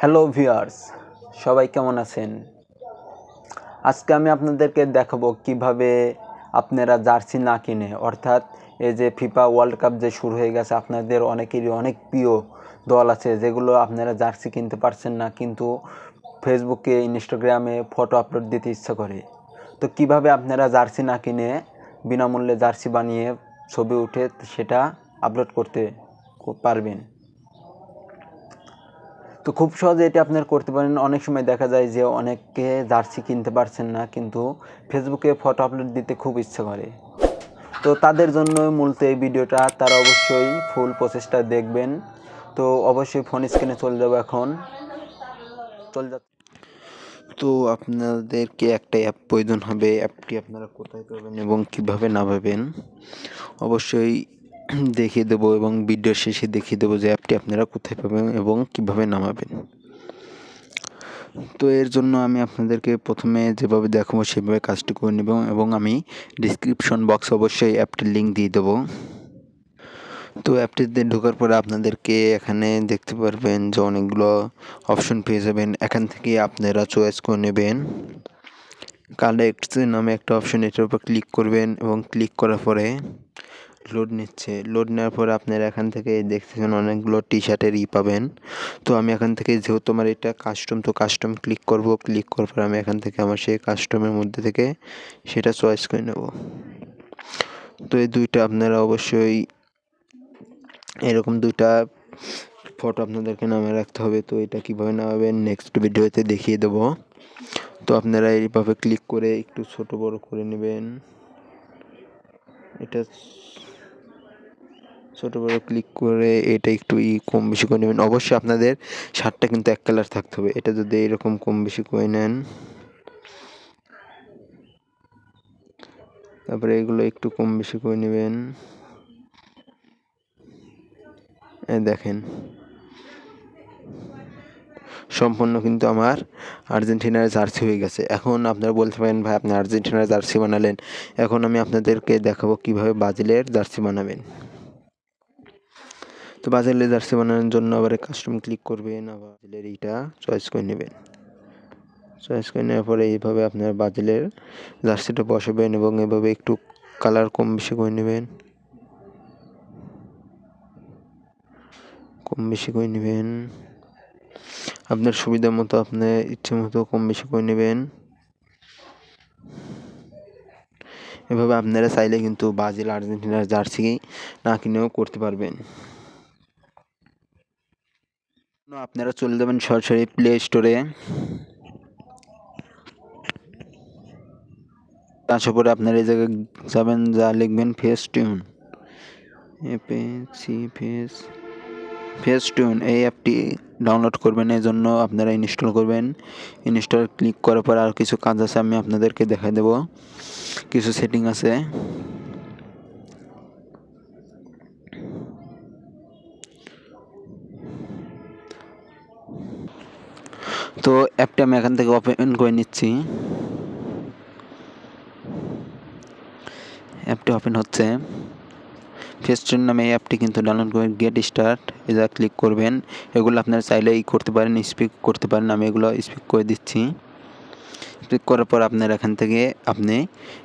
Hello viewers, সবাই কেমন আছেন? আজকে আমি আপনাদেরকে দেখাবো কিভাবে আপনারা জার্সি না কিনে, অর্থাৎ এই যে ফিফা ওয়ার্ল্ড কাপ যে শুরু হয়ে গেছে, আপনাদের অনেকেরই অনেক প্রিয় দল আছে যেগুলো আপনারা জার্সি কিনতে পারছেন না, কিন্তু ফেসবুকে ইনস্টাগ্রামে ফটো আপলোড দিতে ইচ্ছা করে। তো কিভাবে আপনারা জার্সি না কিনে বিনামূল্যে জার্সি বানিয়ে ছবি উঠে সেটা আপলোড করতে পারবেন। তো খুব সহজে এটি আপনারা করতে পারেন। অনেক সময় দেখা যায় যে অনেকে জার্সি কিনতে পারছেন না, কিন্তু ফেসবুকে ফটো আপলোড দিতে খুব ইচ্ছা করে। তো তাদের জন্য মূলত এই ভিডিওটা, তারা অবশ্যই ফুল প্রসেসটা দেখবেন। তো অবশ্যই ফোন স্ক্রিনে চলে যাবো, এখন চলে যাচ্ছে। তো আপনাদেরকে একটা অ্যাপ প্রয়োজন হবে। অ্যাপটি আপনারা কোথায় পাবেন এবং কিভাবে নামাবেন অবশ্যই দেখিয়ে দেবো, এবং ভিডিও শেষে দেখিয়ে দেবো যে অ্যাপটি আপনারা কোথায় পাবেন এবং কিভাবে নামাবেন। তো এর জন্য আমি আপনাদেরকে প্রথমে যেভাবে দেখাবো সেভাবে কাজটি করে নেব, এবং আমি ডিসক্রিপশন বক্সে অবশ্যই অ্যাপটির লিঙ্ক দিয়ে দেবো। তো অ্যাপটিতে ঢোকার পরে আপনাদেরকে এখানে দেখতে পারবেন যে অনেকগুলো অপশন পেয়ে যাবেন। এখান থেকে আপনারা চয়েস করে নেবেন। কালেক্ট নামে একটা অপশন, এটার উপর ক্লিক করবেন, এবং ক্লিক করার পরে লোড নিচ্ছে। লোড নেওয়ার পরে আপনারা এখান থেকে দেখতেছেন অনেকগুলো টি শার্টের পাবেন। তো আমি এখান থেকে, যেহেতু আমার এটা কাস্টম, তো কাস্টম ক্লিক করব। ক্লিক করার পরে আমি এখান থেকে আমার সেই কাস্টমের মধ্যে থেকে সেটা চয়েস করে নেব। তো এই দুইটা আপনারা অবশ্যই এরকম দুইটা ফটো আপনাদেরকে নামিয়ে রাখতে হবে। তো এটা কীভাবে নামাবেন নেক্সট ভিডিওতে দেখিয়ে দেবো। তো আপনারা এইভাবে ক্লিক করে একটু ছোট বড় করে নেবেন। এটা ছোটো বড়ো ক্লিক করে এটা একটু কম বেশি করে নেবেন। অবশ্যই আপনাদের শার্টটা কিন্তু এক কালার থাকতে হবে। এটা যদি এরকম কম বেশি করে নেন, তারপরে এগুলো একটু কম বেশি করে নেবেন। দেখেন সম্পূর্ণ কিন্তু আমার আর্জেন্টিনার জার্সি হয়ে গেছে। এখন আপনারা বলতে পারেন, ভাই আপনি আর্জেন্টিনার জার্সি বানালেন, এখন আমি আপনাদেরকে দেখাবো কিভাবে ব্রাজিলের জার্সি বানাবেন। তো ব্রাজিলের জার্সি বানানোর জন্য আবার কাস্টম ক্লিক করবেন, আবার ব্রাজিলের এইটা চয়েস করে নেবেন। চয়েস করে নেওয়ার পরে এইভাবে আপনার ব্রাজিলের জার্সিটা বসাবেন, এবং এভাবে একটু কালার কম বেশি করে নেবেন, আপনার সুবিধা মতো, আপনার ইচ্ছে মতো কম বেশি করে নেবেন। এভাবে আপনারা চাইলে কিন্তু ব্রাজিল আর্জেন্টিনার জার্সি না কিনেও করতে পারবেন। আপনারা চলে যাবেন সরাসরি প্লে স্টোরে। তারপরে পরে আপনারা এই জায়গায় যাবেন, যা লিখবেন ফেস্টিউন, ফেস্টিউন এই অ্যাপটি ডাউনলোড করবেন। এই জন্য আপনারা ইনস্টল করবেন। ইনস্টল ক্লিক করার পর আর কিছু কাজ আছে, আমি আপনাদেরকে দেখাই দেব। কিছু সেটিং আছে। তো অ্যাপটি আমি এখান থেকে ওপেন করে নিচ্ছি। অ্যাপটি ওপেন হচ্ছে। ফেস্টিউন নামে এই অ্যাপটি কিন্তু ডাউনলোড করে গেট স্টার্ট এটা ক্লিক করবেন। এগুলো আপনারা চাইলেই করতে পারেন, স্পিক করতে পারেন। আমি এগুলো স্পিক করে দিচ্ছি। ক্লিক করার পর আপনার এখান থেকে আপনি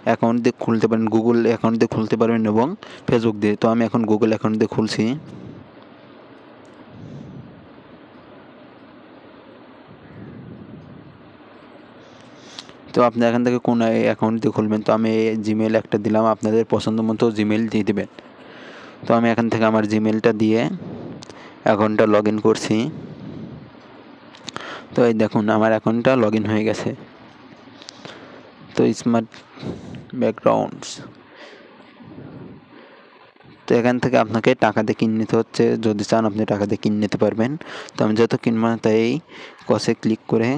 অ্যাকাউন্ট দিয়ে খুলতে পারেন, গুগল অ্যাকাউন্ট দিয়ে খুলতে পারবেন এবং ফেসবুক দিয়ে। তো আমি এখন গুগল অ্যাকাউন্ট দিয়ে খুলছি। তো আপনি এখান থেকে কোন অ্যাকাউন্ট দিয়ে খুলবেন, তো আমি জিমেল একটা দিলাম, আপনাদের পছন্দ মতো জিমেল দিয়ে দেবেন। তো আমি এখান থেকে আমার জিমেলটা দিয়ে অ্যাকাউন্টটা লগ ইন করছি। তো এই দেখুন আমার অ্যাকাউন্টটা লগ ইন হয়ে গেছে। তো স্মার্ট ব্যাকগ্রাউন্ডস, তো এখান থেকে আপনাকে টাকা দিয়ে কিনে নিতে হচ্ছে। যদি চান আপনি টাকা দিয়ে কিনে নিতে পারবেন। তো আমি যত কিনব না, তাই কসে ক্লিক করে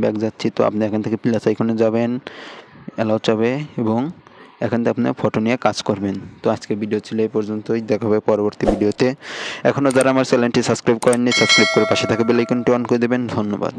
ব্যাক যাচ্ছি। তো আপনি এখান থেকে প্লাস আইকনে যাবেন, অ্যালাউ চাবে, এবং এখান থেকে আপনি ফটো নিয়ে কাজ করবেন। তো আজকের ভিডিও ছিল এই পর্যন্তই, দেখা হবে পরবর্তী ভিডিওতে। এখনও যারা আমার চ্যানেলটি সাবস্ক্রাইব করেননি, সাবস্ক্রাইব করে পাশে থাকা বেল আইকনটি অন করে দেবেন। ধন্যবাদ।